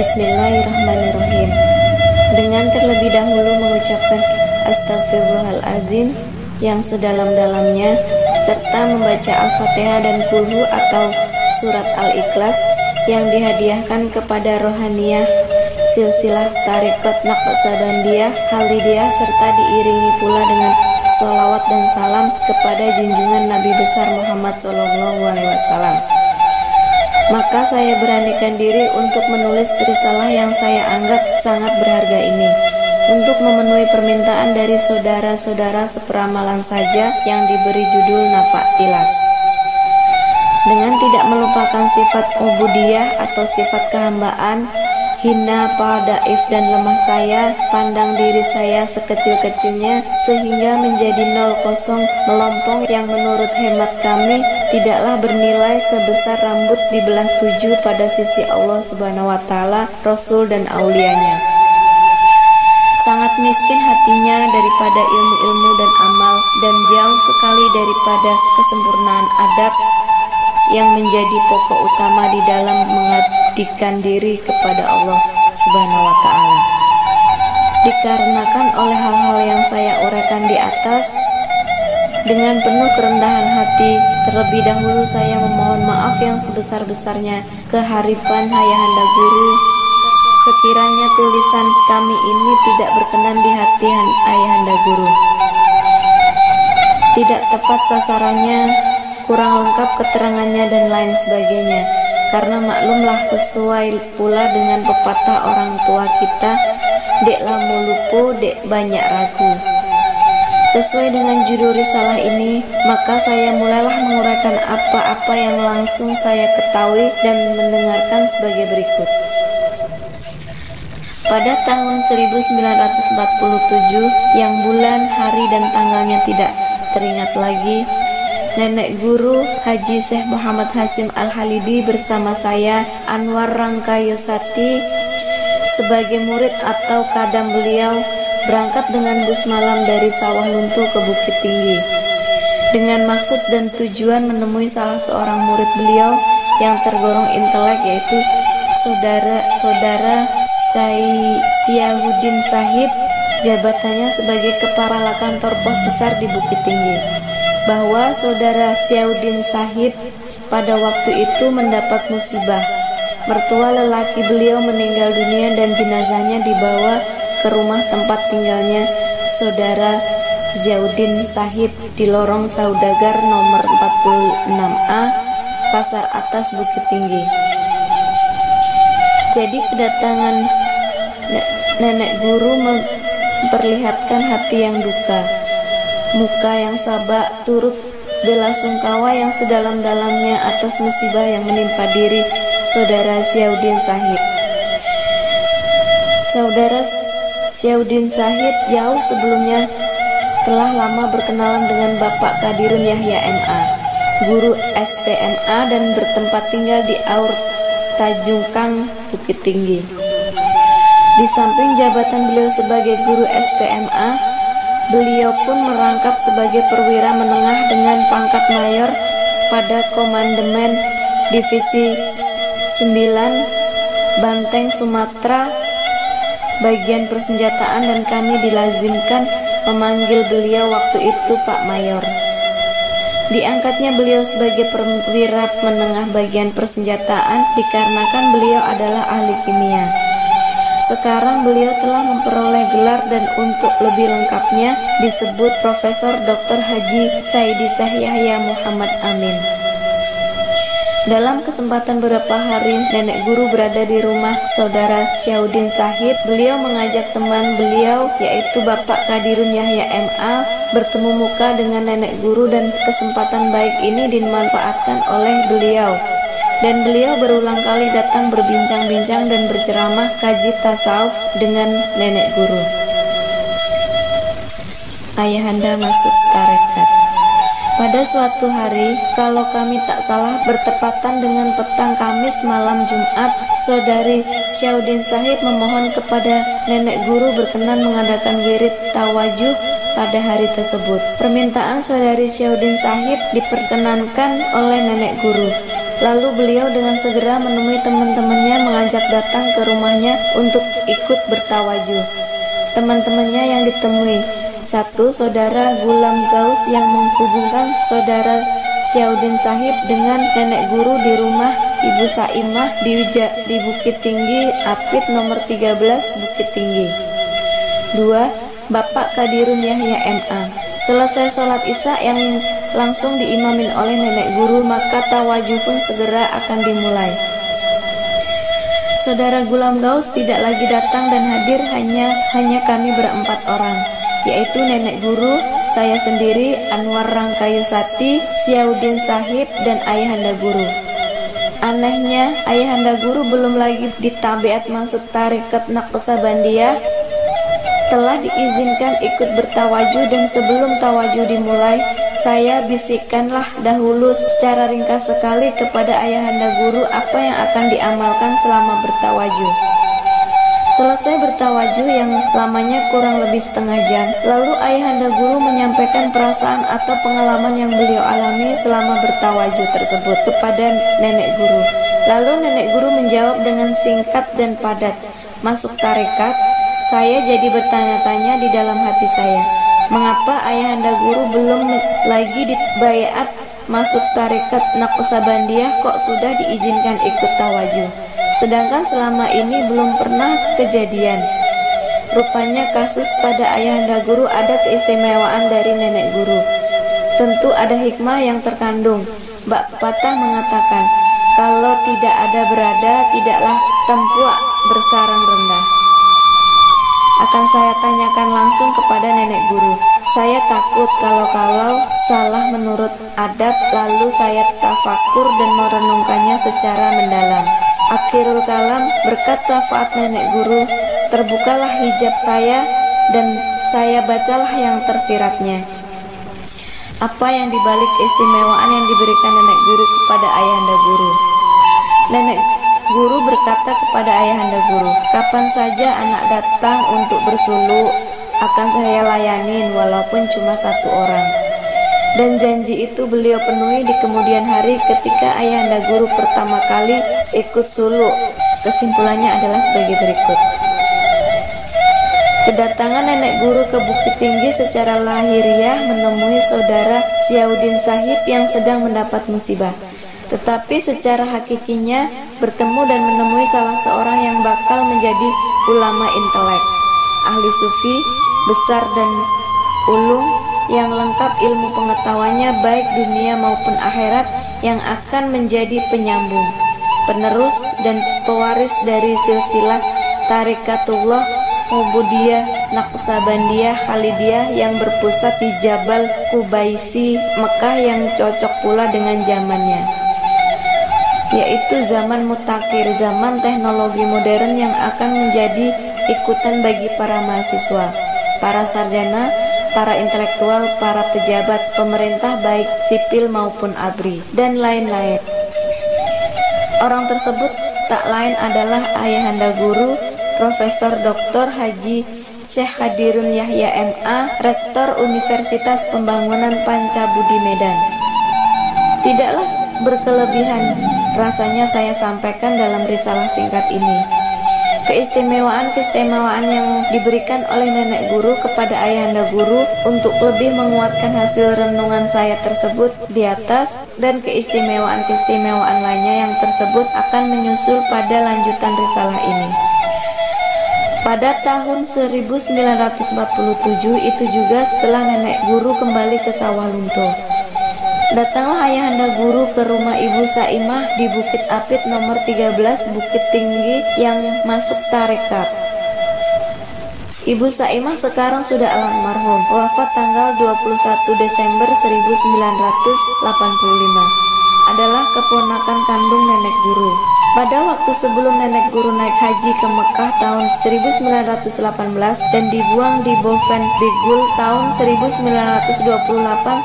Bismillahirrahmanirrahim. Dengan terlebih dahulu mengucapkan Astagfirullahalazim yang sedalam-dalamnya, serta membaca Al-Fatihah dan Kulhu atau surat Al-Ikhlas yang dihadiahkan kepada rohaniyah silsilah Tariqat Naqsabandiyah Halidiyah, serta diiringi pula dengan sholawat dan salam kepada junjungan Nabi besar Muhammad SAW. Maka saya beranikan diri untuk menulis risalah yang saya anggap sangat berharga ini, untuk memenuhi permintaan dari saudara-saudara seperamalan saja yang diberi judul Napak Tilas. Dengan tidak melupakan sifat ubudiyah atau sifat kehambaan, hina, daif dan lemah saya, pandang diri saya sekecil-kecilnya sehingga menjadi 00 melompong yang menurut hemat kami tidaklah bernilai sebesar rambut di belah 7 pada sisi Allah Subhanahu wa Ta'ala, Rasul dan aulianya. Sangat miskin hatinya daripada ilmu-ilmu dan amal, dan jauh sekali daripada kesempurnaan adab yang menjadi pokok utama di dalam mengabdikan diri kepada Allah Subhanahu wa Ta'ala. Dikarenakan oleh hal-hal yang saya uraikan di atas, dengan penuh kerendahan hati, terlebih dahulu saya memohon maaf yang sebesar-besarnya keharipan Ayahanda Guru. Sekiranya tulisan kami ini tidak berkenan di hati Ayahanda Guru, tidak tepat sasarannya, kurang lengkap keterangannya dan lain sebagainya, karena maklumlah sesuai pula dengan pepatah orang tua kita, dek lamu lupo, dek banyak ragu. Sesuai dengan judul risalah ini, maka saya mulailah menguraikan apa-apa yang langsung saya ketahui dan mendengarkan sebagai berikut. Pada tahun 1947, yang bulan, hari, dan tanggalnya tidak teringat lagi, Nenek Guru Haji Syekh Muhammad Hasyim Al-Halidi bersama saya, Anwar Rangkayosati, sebagai murid atau kadam beliau, berangkat dengan bus malam dari Sawah Lunto ke Bukit Tinggi, dengan maksud dan tujuan menemui salah seorang murid beliau yang tergolong intelek, yaitu saudara Syahuddin Sahib, jabatannya sebagai kepala kantor pos besar di Bukit Tinggi. Bahwa saudara Syahuddin Sahib pada waktu itu mendapat musibah. Mertua lelaki beliau meninggal dunia dan jenazahnya dibawa ke rumah tempat tinggalnya saudara Syahuddin Sahib di lorong Saudagar nomor 46A, Pasar Atas, Bukit Tinggi. Jadi kedatangan Nenek Guru memperlihatkan hati yang duka, muka yang sabak, turut bela sungkawa yang sedalam-dalamnya atas musibah yang menimpa diri saudara Syahuddin Sahib. Saudara Syahuddin Sahib jauh sebelumnya telah lama berkenalan dengan Bapak Kadirun Yahya MA, guru SPMA, dan bertempat tinggal di Aur Tajungkang, Bukit Tinggi. Di samping jabatan beliau sebagai guru SPMA, beliau pun merangkap sebagai perwira menengah dengan pangkat mayor pada Komandemen Divisi 9 Banteng, Sumatera, bagian persenjataan, dan kami dilazimkan memanggil beliau waktu itu Pak Mayor. Diangkatnya beliau sebagai perwira menengah bagian persenjataan dikarenakan beliau adalah ahli kimia. Sekarang beliau telah memperoleh gelar dan untuk lebih lengkapnya disebut Profesor Dr. Haji Saidi Syekh Yahya Muhammad Amin. Dalam kesempatan beberapa hari Nenek Guru berada di rumah saudara Syahuddin Sahib, beliau mengajak teman beliau yaitu Bapak Kadirun Yahya MA bertemu muka dengan Nenek Guru, dan kesempatan baik ini dimanfaatkan oleh beliau. Dan beliau berulang kali datang berbincang-bincang dan berceramah kaji tasawuf dengan Nenek Guru. Ayahanda masuk tarekat. Pada suatu hari, kalau kami tak salah bertepatan dengan petang Kamis malam Jumat, saudari Syahuddin Sahib memohon kepada Nenek Guru berkenan mengadakan wirid tawajuh pada hari tersebut. Permintaan saudari Syahuddin Sahib diperkenankan oleh Nenek Guru. Lalu beliau dengan segera menemui teman-temannya mengajak datang ke rumahnya untuk ikut bertawajuh. Teman-temannya yang ditemui: 1. Saudara Gulam Gaus yang menghubungkan saudara Syaudin Sahib dengan nenek guru di rumah Ibu Saimah di Bukit Tinggi Apit nomor 13 Bukit Tinggi. 2. Bapak Kadirun Yahya MA. Selesai sholat isya yang langsung diimamin oleh nenek guru, maka tawajuh pun segera akan dimulai. Saudara Gulam Gaus tidak lagi datang dan hadir hanya kami berempat orang, yaitu nenek guru, saya sendiri, Anwar Rangkayusati, Syaudin Sahib, dan ayahanda guru. Anehnya, ayahanda guru belum lagi ditabiat masuk tarekat Naqsabandiyah, telah diizinkan ikut bertawajuh, dan sebelum tawajuh dimulai, saya bisikkanlah dahulu secara ringkas sekali kepada ayahanda guru apa yang akan diamalkan selama bertawajuh. Selesai bertawajuh yang lamanya kurang lebih setengah jam, lalu ayahanda guru menyampaikan perasaan atau pengalaman yang beliau alami selama bertawajuh tersebut kepada nenek guru. Lalu nenek guru menjawab dengan singkat dan padat, "Masuk tarekat?" Saya jadi bertanya-tanya di dalam hati saya, mengapa ayahanda guru belum lagi dibayat masuk tarekat Naqsabandiyah kok sudah diizinkan ikut tawajuh, sedangkan selama ini belum pernah kejadian. Rupanya kasus pada ayahanda guru ada keistimewaan dari nenek guru. Tentu ada hikmah yang terkandung. Mbak Patah mengatakan, kalau tidak ada berada, tidaklah tempuak bersarang rendah. Akan saya tanyakan langsung kepada nenek guru. Saya takut kalau salah menurut adab, lalu saya tafakur dan merenungkannya secara mendalam. Akhirul kalam, berkat syafaat nenek guru, terbukalah hijab saya dan saya bacalah yang tersiratnya. Apa yang dibalik keistimewaan yang diberikan nenek guru kepada ayahanda guru? Nenek guru berkata kepada ayahanda guru, "Kapan saja anak datang untuk bersulu, akan saya layanin walaupun cuma 1 orang." Dan janji itu beliau penuhi di kemudian hari ketika ayahanda guru pertama kali ikut suluk. Kesimpulannya adalah sebagai berikut. Kedatangan nenek guru ke Bukit Tinggi secara lahiriah menemui saudara Syaudin Sahib yang sedang mendapat musibah. Tetapi secara hakikinya bertemu dan menemui salah seorang yang bakal menjadi ulama intelek, ahli sufi, besar dan ulung, yang lengkap ilmu pengetahuannya baik dunia maupun akhirat, yang akan menjadi penyambung, penerus dan pewaris dari silsilah Tarikatullah Ubudiyah Naqsabandiyah Khalidiyah yang berpusat di Jabal Kubaisi, Mekah, yang cocok pula dengan zamannya, yaitu zaman mutakhir, zaman teknologi modern yang akan menjadi ikutan bagi para mahasiswa, para sarjana, para intelektual, para pejabat pemerintah baik sipil maupun ABRI, dan lain-lain. Orang tersebut tak lain adalah ayahanda guru, Profesor Dr. Haji Syekh Kadirun Yahya MA, Rektor Universitas Pembangunan Pancabudi Medan. Tidaklah berkelebihan rasanya saya sampaikan dalam risalah singkat ini. Keistimewaan yang diberikan oleh nenek guru kepada ayahanda guru untuk lebih menguatkan hasil renungan saya tersebut di atas, dan keistimewaan lainnya yang tersebut akan menyusul pada lanjutan risalah ini. Pada tahun 1947 itu juga setelah nenek guru kembali ke Sawah Lunto, datanglah ayahanda guru ke rumah Ibu Saimah di Bukit Apit nomor 13 Bukit Tinggi yang masuk tarekat. Ibu Saimah sekarang sudah almarhum, wafat tanggal 21 Desember 1985. Adalah keponakan kandung nenek guru. Pada waktu sebelum nenek guru naik haji ke Mekah tahun 1918 dan dibuang di Boven Bigul tahun 1928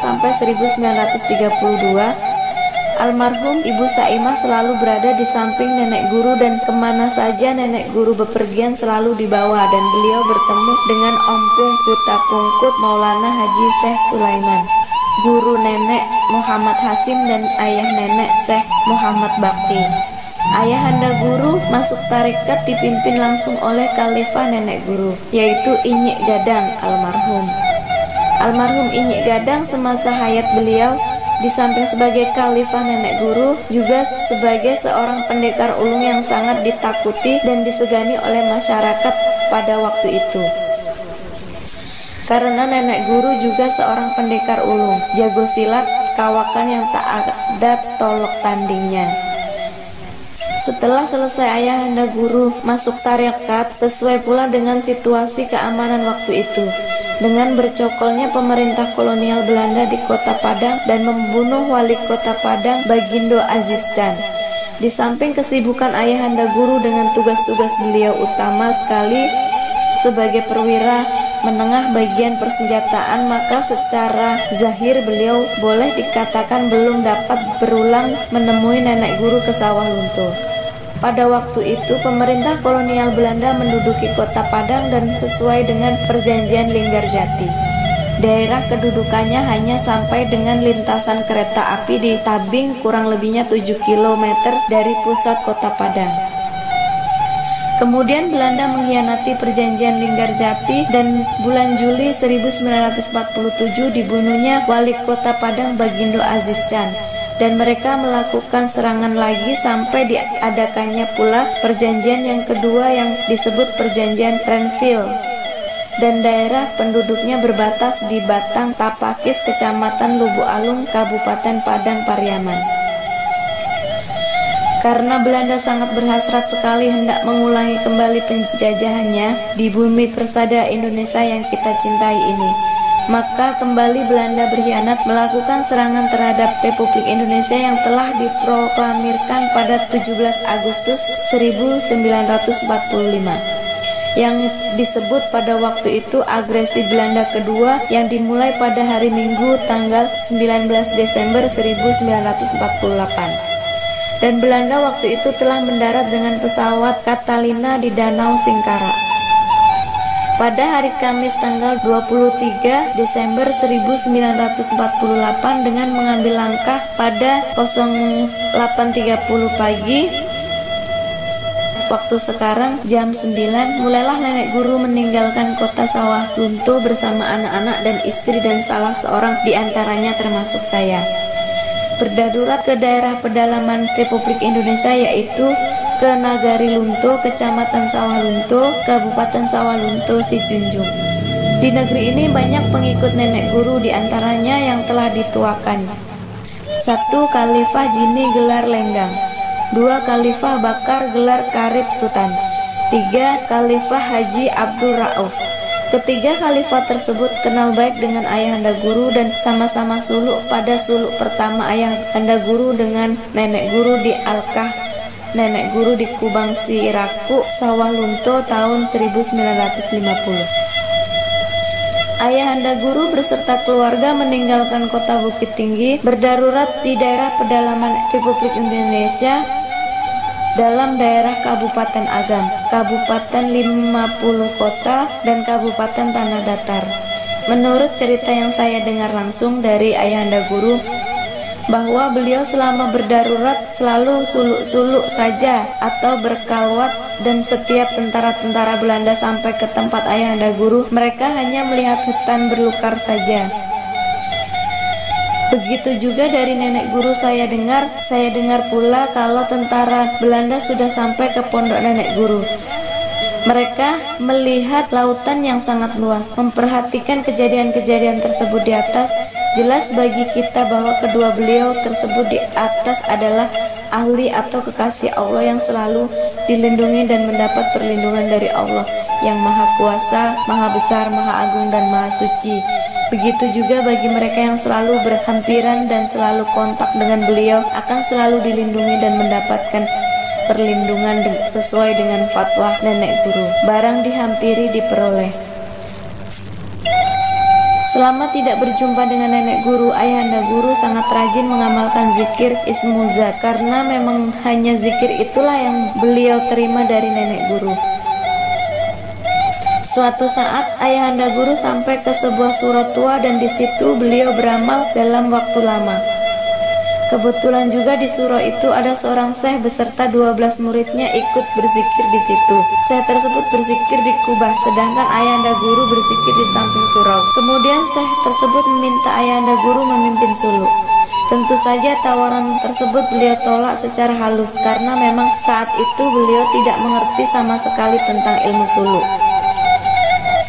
sampai 1932, almarhum Ibu Saimah selalu berada di samping nenek guru, dan kemana saja nenek guru bepergian selalu dibawa, dan beliau bertemu dengan Ompung Puta Pungkut Maulana Haji Syekh Sulaiman. guru nenek Muhammad Hasim dan ayah nenek Syekh Muhammad Bakti. Ayahanda guru masuk tarekat dipimpin langsung oleh khalifah nenek guru, yaitu Inyik Gadang almarhum. Almarhum Inyik Gadang semasa hayat beliau, di samping sebagai khalifah nenek guru, juga sebagai seorang pendekar ulung yang sangat ditakuti dan disegani oleh masyarakat pada waktu itu. Karena nenek guru juga seorang pendekar ulung, jago silat, kawakan yang tak ada tolok tandingnya. Setelah selesai ayahanda guru masuk tarekat, sesuai pula dengan situasi keamanan waktu itu, dengan bercokolnya pemerintah kolonial Belanda di kota Padang dan membunuh wali kota Padang Bagindo Aziz Can. Di samping kesibukan ayahanda guru dengan tugas-tugas beliau utama sekali sebagai perwira menengah bagian persenjataan, maka secara zahir beliau boleh dikatakan belum dapat berulang menemui nenek guru ke Sawah Lunto. Pada waktu itu pemerintah kolonial Belanda menduduki kota Padang dan sesuai dengan perjanjian Linggarjati, daerah kedudukannya hanya sampai dengan lintasan kereta api di Tabing kurang lebihnya 7 km dari pusat kota Padang. Kemudian Belanda mengkhianati perjanjian Linggarjati dan bulan Juli 1947 dibunuhnya wali kota Padang Bagindo Aziz Can, dan mereka melakukan serangan lagi sampai diadakannya pula perjanjian yang kedua yang disebut perjanjian Renville, dan daerah penduduknya berbatas di Batang Tapakis, Kecamatan Lubu Alung, Kabupaten Padang Pariaman. Karena Belanda sangat berhasrat sekali hendak mengulangi kembali penjajahannya di bumi persada Indonesia yang kita cintai ini, maka kembali Belanda berkhianat melakukan serangan terhadap Republik Indonesia yang telah diproklamirkan pada 17 Agustus 1945, yang disebut pada waktu itu agresi Belanda kedua, yang dimulai pada hari Minggu tanggal 19 Desember 1948. Dan Belanda waktu itu telah mendarat dengan pesawat Catalina di Danau Singkara. Pada hari Kamis tanggal 23 Desember 1948 dengan mengambil langkah pada 08.30 pagi waktu sekarang jam 9, mulailah nenek guru meninggalkan kota Sawah Lunto bersama anak-anak dan istri dan salah seorang diantaranya termasuk saya, berdarurat ke daerah pedalaman Republik Indonesia, yaitu ke Nagari Lunto, Kecamatan Sawah Lunto, Kabupaten Sawah Lunto, Sijunjung. Di negeri ini banyak pengikut nenek guru, diantaranya yang telah dituakan. 1. Khalifah Jini gelar Lenggang. 2. Khalifah Bakar gelar Karib Sultan. 3. Khalifah Haji Abdul Rauf. Ketiga khalifah tersebut kenal baik dengan ayahanda guru dan sama-sama suluk pada suluk pertama ayahanda guru dengan nenek guru di Alkah, nenek guru di Kubangsi Iraku, Sawah Lunto tahun 1950. Ayahanda guru beserta keluarga meninggalkan kota Bukit Tinggi, berdarurat di daerah pedalaman Republik Indonesia dalam daerah Kabupaten Agam, Kabupaten 50 Kota, dan Kabupaten Tanah Datar. Menurut cerita yang saya dengar langsung dari ayahanda guru, bahwa beliau selama berdarurat selalu suluk-suluk saja atau berkalwat, dan setiap tentara-tentara Belanda sampai ke tempat ayahanda guru, mereka hanya melihat hutan belukar saja. Begitu juga dari nenek guru saya dengar pula kalau tentara Belanda sudah sampai ke pondok nenek guru. Mereka melihat lautan yang sangat luas, memperhatikan kejadian-kejadian tersebut di atas. Jelas bagi kita bahwa kedua beliau tersebut di atas adalah ahli atau kekasih Allah yang selalu dilindungi dan mendapat perlindungan dari Allah yang Maha Kuasa, Maha Besar, Maha Agung, dan Maha Suci. Begitu juga bagi mereka yang selalu berhampiran dan selalu kontak dengan beliau akan selalu dilindungi dan mendapatkan perlindungan sesuai dengan fatwa nenek guru. Barang dihampiri diperoleh. Selama tidak berjumpa dengan nenek guru, ayahanda guru sangat rajin mengamalkan zikir Ismuzat, karena memang hanya zikir itulah yang beliau terima dari nenek guru. Suatu saat ayahanda guru sampai ke sebuah surau tua dan di situ beliau beramal dalam waktu lama. Kebetulan juga di surau itu ada seorang syekh beserta 12 muridnya ikut berzikir di situ. Syekh tersebut berzikir di kubah, sedangkan ayahanda guru berzikir di samping surau. Kemudian syekh tersebut meminta ayahanda guru memimpin suluk. Tentu saja tawaran tersebut beliau tolak secara halus karena memang saat itu beliau tidak mengerti sama sekali tentang ilmu suluk.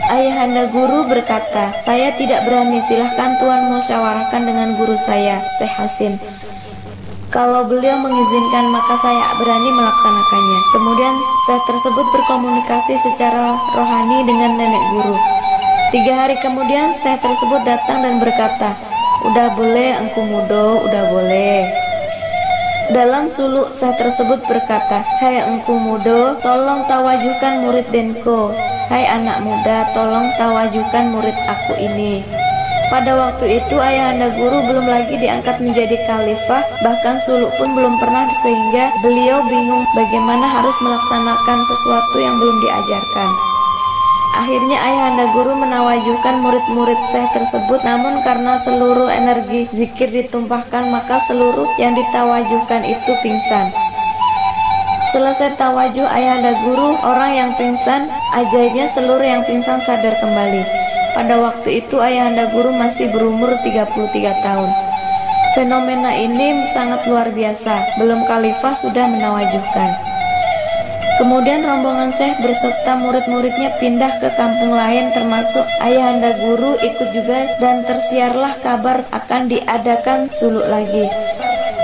Ayahanda guru berkata, "Saya tidak berani, silahkan Tuan musyawarahkan dengan guru saya, Syekh Hasim. Kalau beliau mengizinkan maka saya berani melaksanakannya." Kemudian Syekh tersebut berkomunikasi secara rohani dengan nenek guru. 3 hari kemudian Syekh tersebut datang dan berkata, "Udah boleh Engku Mudo, udah boleh." Dalam suluk Syekh tersebut berkata, "Hai Engku Mudo, tolong tawajukan murid Denko. Hai anak muda, tolong tawajukan murid aku ini." Pada waktu itu ayahanda guru belum lagi diangkat menjadi khalifah, bahkan suluk pun belum pernah, sehingga beliau bingung bagaimana harus melaksanakan sesuatu yang belum diajarkan. Akhirnya ayahanda guru menawajuhkan murid-murid syekh tersebut, namun karena seluruh energi zikir ditumpahkan maka seluruh yang ditawajuhkan itu pingsan. Selesai tawajuh ayahanda guru, orang yang pingsan, ajaibnya seluruh yang pingsan sadar kembali. Pada waktu itu ayahanda guru masih berumur 33 tahun. Fenomena ini sangat luar biasa, belum khalifah sudah menawajuhkan. Kemudian rombongan syekh berserta murid-muridnya pindah ke kampung lain, termasuk ayahanda guru ikut juga, dan tersiarlah kabar akan diadakan suluk lagi.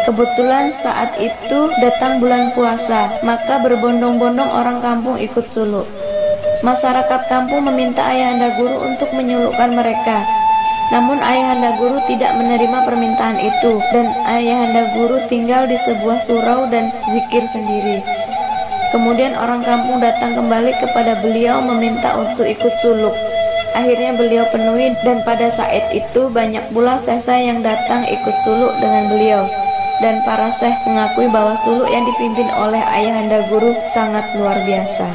Kebetulan saat itu datang bulan puasa, maka berbondong-bondong orang kampung ikut suluk. Masyarakat kampung meminta ayahanda guru untuk menyulukkan mereka. Namun ayahanda guru tidak menerima permintaan itu, dan ayahanda guru tinggal di sebuah surau dan zikir sendiri. Kemudian orang kampung datang kembali kepada beliau meminta untuk ikut suluk. Akhirnya beliau penuhi, dan pada saat itu banyak pula syekh-syekh yang datang ikut suluk dengan beliau. Dan para syekh mengakui bahwa suluk yang dipimpin oleh ayahanda guru sangat luar biasa.